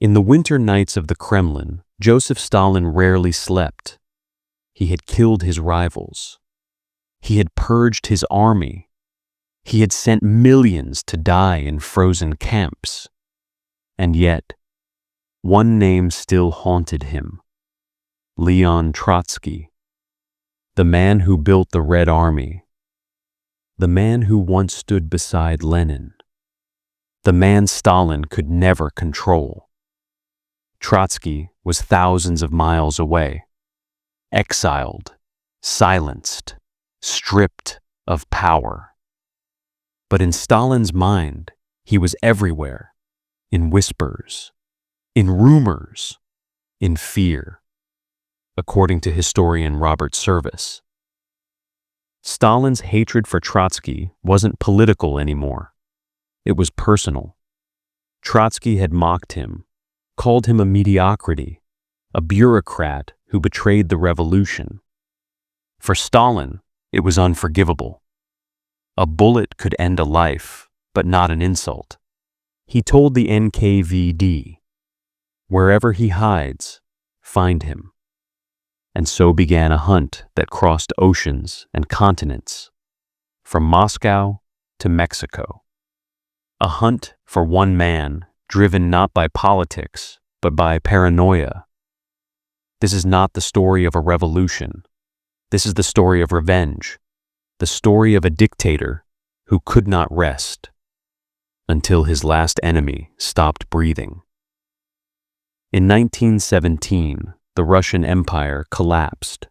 In the winter nights of the Kremlin, Joseph Stalin rarely slept. He had killed his rivals. He had purged his army. He had sent millions to die in frozen camps. And yet, one name still haunted him: Leon Trotsky, the man who built the Red Army, the man who once stood beside Lenin, the man Stalin could never control. Trotsky was thousands of miles away, exiled, silenced, stripped of power. But in Stalin's mind, he was everywhere, in whispers, in rumors, in fear, according to historian Robert Service. Stalin's hatred for Trotsky wasn't political anymore. It was personal. Trotsky had mocked him, called him a mediocrity, a bureaucrat who betrayed the revolution. For Stalin, it was unforgivable. A bullet could end a life, but not an insult. He told the NKVD, "Wherever he hides, find him." And so began a hunt that crossed oceans and continents, from Moscow to Mexico. A hunt for one man, driven not by politics, but by paranoia. This is not the story of a revolution. This is the story of revenge, the story of a dictator who could not rest until his last enemy stopped breathing. In 1917, the Russian Empire collapsed.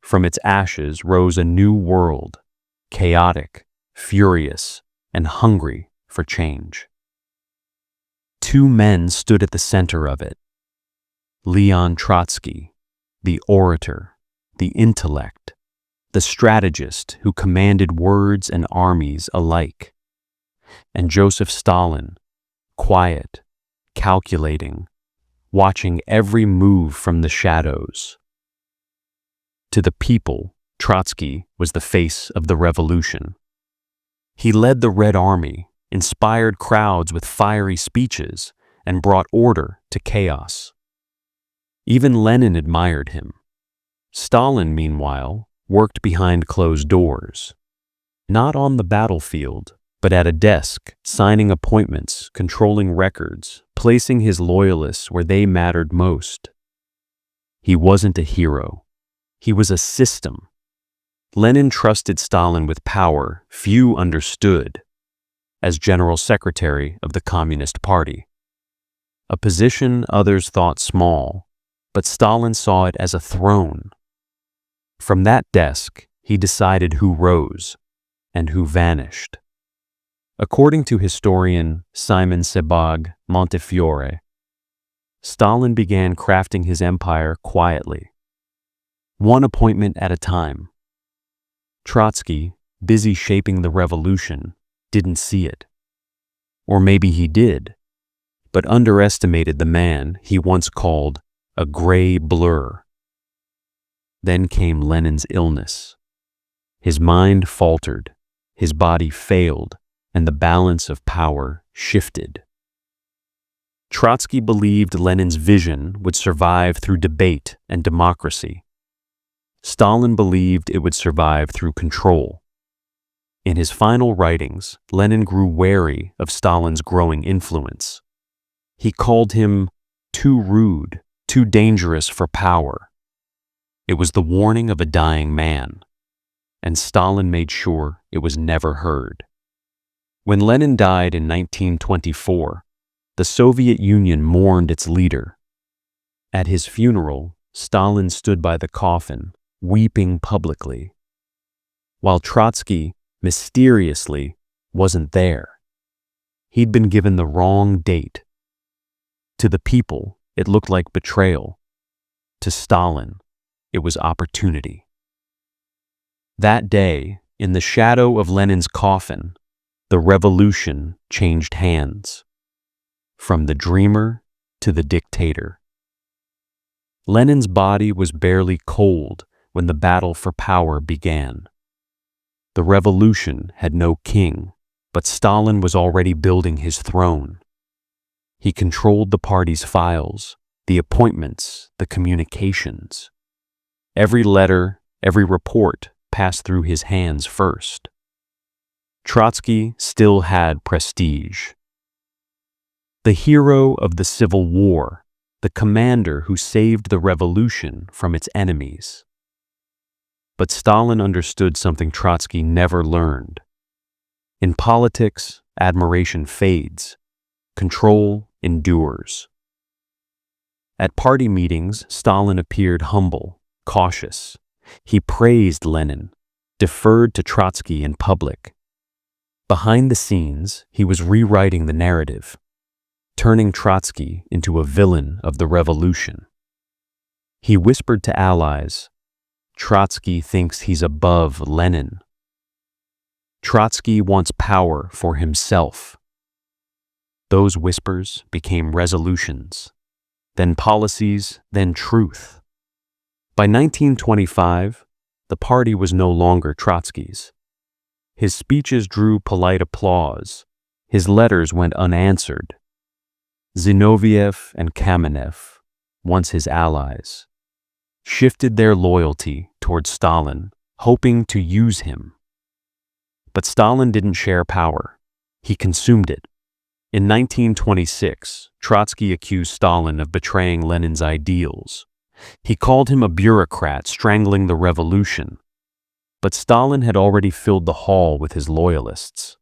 From its ashes rose a new world, chaotic, furious, and hungry for change. Two men stood at the center of it: Leon Trotsky, the orator, the intellect, the strategist who commanded words and armies alike, and Joseph Stalin, quiet, calculating, watching every move from the shadows. To the people, Trotsky was the face of the revolution. He led the Red Army, inspired crowds with fiery speeches, and brought order to chaos. Even Lenin admired him. Stalin, meanwhile, worked behind closed doors, not on the battlefield, but at a desk, signing appointments, controlling records, placing his loyalists where they mattered most. He wasn't a hero. He was a system. Lenin trusted Stalin with power few understood, as General Secretary of the Communist Party. A position others thought small, but Stalin saw it as a throne. From that desk, he decided who rose and who vanished. According to historian Simon Sebag Montefiore, Stalin began crafting his empire quietly, one appointment at a time. Trotsky, busy shaping the revolution, didn't see it. Or maybe he did, but underestimated the man he once called a gray blur. Then came Lenin's illness. His mind faltered, his body failed, and the balance of power shifted. Trotsky believed Lenin's vision would survive through debate and democracy. Stalin believed it would survive through control. In his final writings, Lenin grew wary of Stalin's growing influence. He called him too rude, too dangerous for power. It was the warning of a dying man, and Stalin made sure it was never heard. When Lenin died in 1924, the Soviet Union mourned its leader. At his funeral, Stalin stood by the coffin, weeping publicly, while Trotsky, mysteriously, wasn't there. He'd been given the wrong date. To the people, it looked like betrayal. To Stalin, it was opportunity. That day, in the shadow of Lenin's coffin, the revolution changed hands, from the dreamer to the dictator. Lenin's body was barely cold when the battle for power began. The revolution had no king, but Stalin was already building his throne. He controlled the party's files, the appointments, the communications. Every letter, every report passed through his hands first. Trotsky still had prestige. The hero of the Civil War, the commander who saved the revolution from its enemies. But Stalin understood something Trotsky never learned. In politics, admiration fades. Control endures. At party meetings, Stalin appeared humble, cautious. He praised Lenin, deferred to Trotsky in public. Behind the scenes, he was rewriting the narrative, turning Trotsky into a villain of the revolution. He whispered to allies, "Trotsky thinks he's above Lenin. Trotsky wants power for himself." Those whispers became resolutions, then policies, then truth. By 1925, the party was no longer Trotsky's. His speeches drew polite applause. His letters went unanswered. Zinoviev and Kamenev, once his allies, shifted their loyalty toward Stalin, hoping to use him. But Stalin didn't share power. He consumed it. In 1926, Trotsky accused Stalin of betraying Lenin's ideals. He called him a bureaucrat strangling the revolution. But Stalin had already filled the hall with his loyalists.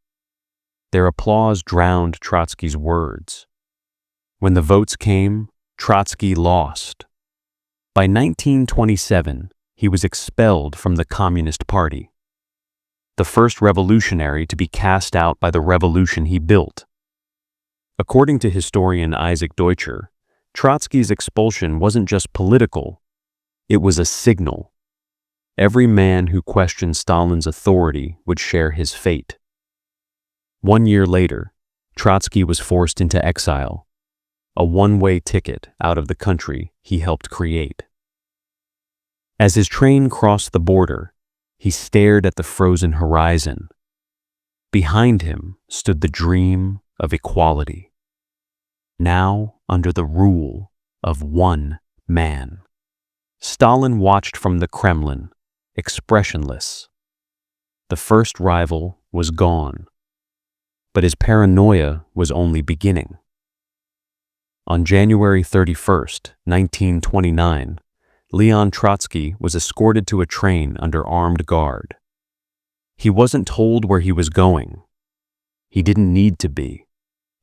Their applause drowned Trotsky's words. When the votes came, Trotsky lost. By 1927, he was expelled from the Communist Party, the first revolutionary to be cast out by the revolution he built. According to historian Isaac Deutscher, Trotsky's expulsion wasn't just political, it was a signal. Every man who questioned Stalin's authority would share his fate. 1 year later, Trotsky was forced into exile, a one-way ticket out of the country he helped create. As his train crossed the border, he stared at the frozen horizon. Behind him stood the dream of equality, now under the rule of one man. Stalin watched from the Kremlin, expressionless. The first rival was gone, but his paranoia was only beginning. On January 31st, 1929, Leon Trotsky was escorted to a train under armed guard. He wasn't told where he was going. He didn't need to be.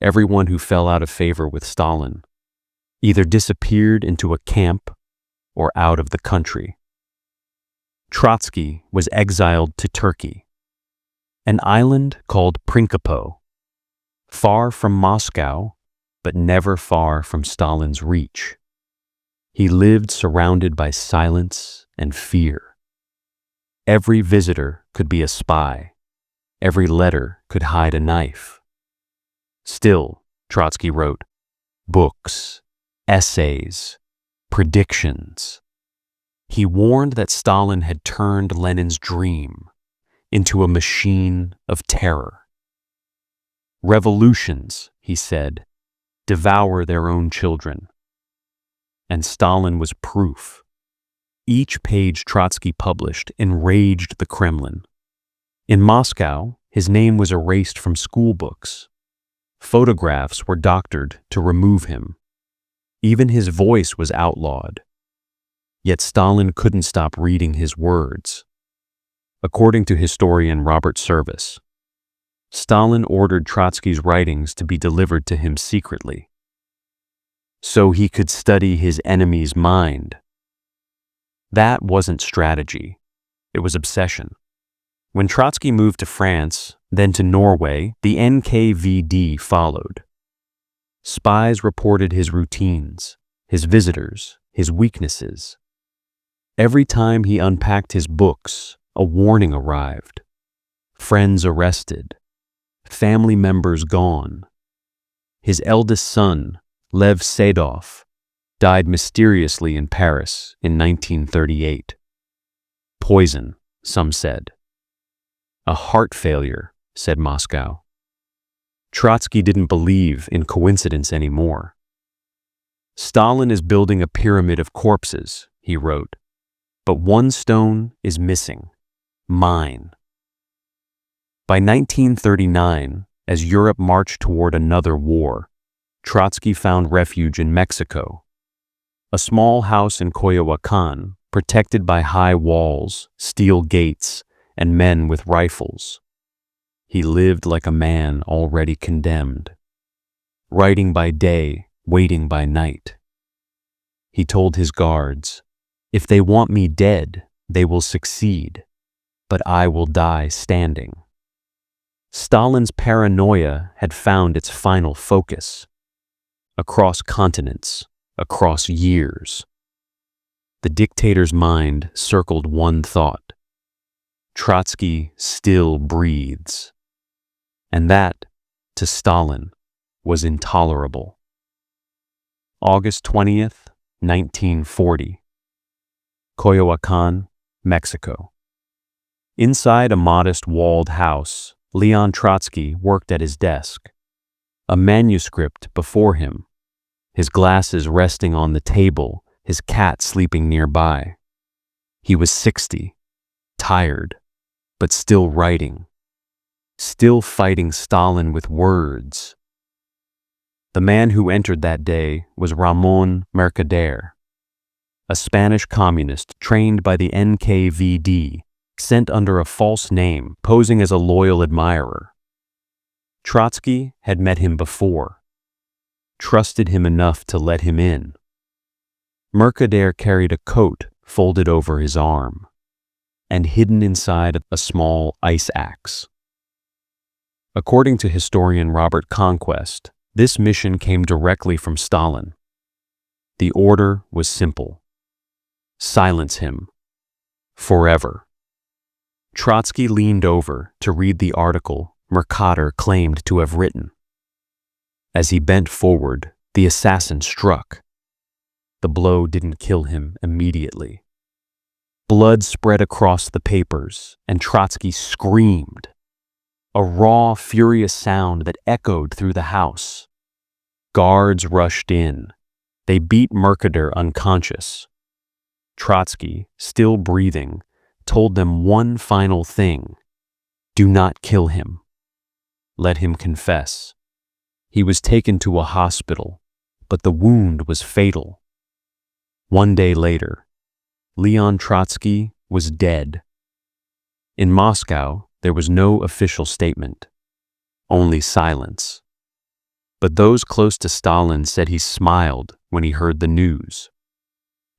Everyone who fell out of favor with Stalin either disappeared into a camp or out of the country. Trotsky was exiled to Turkey, an island called Prinkipo, far from Moscow, but never far from Stalin's reach. He lived surrounded by silence and fear. Every visitor could be a spy. Every letter could hide a knife. Still, Trotsky wrote books, essays, predictions. He warned that Stalin had turned Lenin's dream into a machine of terror. Revolutions, he said, devour their own children. And Stalin was proof. Each page Trotsky published enraged the Kremlin. In Moscow, his name was erased from school books. Photographs were doctored to remove him. Even his voice was outlawed. Yet Stalin couldn't stop reading his words. According to historian Robert Service, Stalin ordered Trotsky's writings to be delivered to him secretly, so he could study his enemy's mind. That wasn't strategy. It was obsession. When Trotsky moved to France, then to Norway, the NKVD followed. Spies reported his routines, his visitors, his weaknesses. Every time he unpacked his books, a warning arrived. Friends arrested. Family members gone. His eldest son, Lev Sedov, died mysteriously in Paris in 1938. Poison, some said. A heart failure, said Moscow. Trotsky didn't believe in coincidence anymore. "Stalin is building a pyramid of corpses," he wrote, "but one stone is missing, mine." By 1939, as Europe marched toward another war, Trotsky found refuge in Mexico. A small house in Coyoacan, protected by high walls, steel gates, and men with rifles. He lived like a man already condemned, writing by day, waiting by night. He told his guards, "If they want me dead, they will succeed, but I will die standing." Stalin's paranoia had found its final focus. Across continents, across years. The dictator's mind circled one thought: Trotsky still breathes. And that, to Stalin, was intolerable. August 20th, 1940. Coyoacan, Mexico. Inside a modest walled house, Leon Trotsky worked at his desk, a manuscript before him, his glasses resting on the table, his cat sleeping nearby. He was 60, tired, but still writing, still fighting Stalin with words. The man who entered that day was Ramon Mercader, a Spanish communist trained by the NKVD, sent under a false name, posing as a loyal admirer. Trotsky had met him before, trusted him enough to let him in. Mercader carried a coat folded over his arm and hidden inside a small ice axe. According to historian Robert Conquest, this mission came directly from Stalin. The order was simple: silence him, forever. Trotsky leaned over to read the article Mercader claimed to have written. As he bent forward, the assassin struck. The blow didn't kill him immediately. Blood spread across the papers, and Trotsky screamed, a raw, furious sound that echoed through the house. Guards rushed in. They beat Mercader unconscious. Trotsky, still breathing, told them one final thing: do not kill him. Let him confess. He was taken to a hospital, but the wound was fatal. One day later, Leon Trotsky was dead. In Moscow, there was no official statement, only silence. But those close to Stalin said he smiled when he heard the news.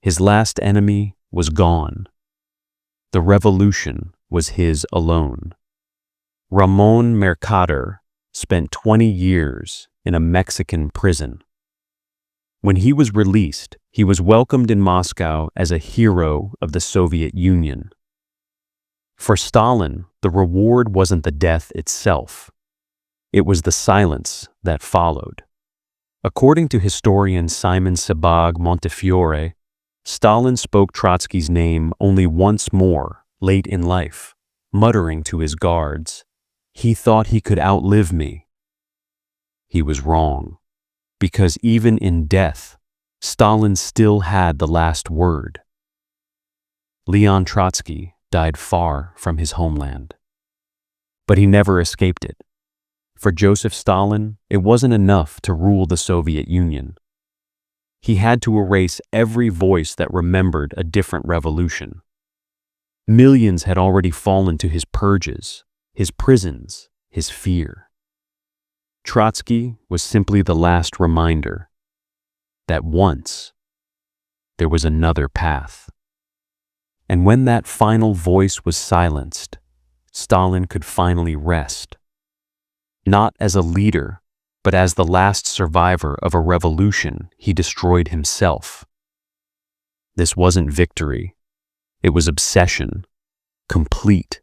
His last enemy was gone. The revolution was his alone. Ramon Mercader spent 20 years in a Mexican prison. When he was released, he was welcomed in Moscow as a hero of the Soviet Union. For Stalin, the reward wasn't the death itself. It was the silence that followed. According to historian Simon Sebag Montefiore, Stalin spoke Trotsky's name only once more late in life, muttering to his guards, "He thought he could outlive me." He was wrong, because even in death, Stalin still had the last word. Leon Trotsky died far from his homeland. But he never escaped it. For Joseph Stalin, it wasn't enough to rule the Soviet Union. He had to erase every voice that remembered a different revolution. Millions had already fallen to his purges, his prisons, his fear. Trotsky was simply the last reminder that once there was another path. And when that final voice was silenced, Stalin could finally rest. Not as a leader, but as the last survivor of a revolution he destroyed himself. This wasn't victory. It was obsession, complete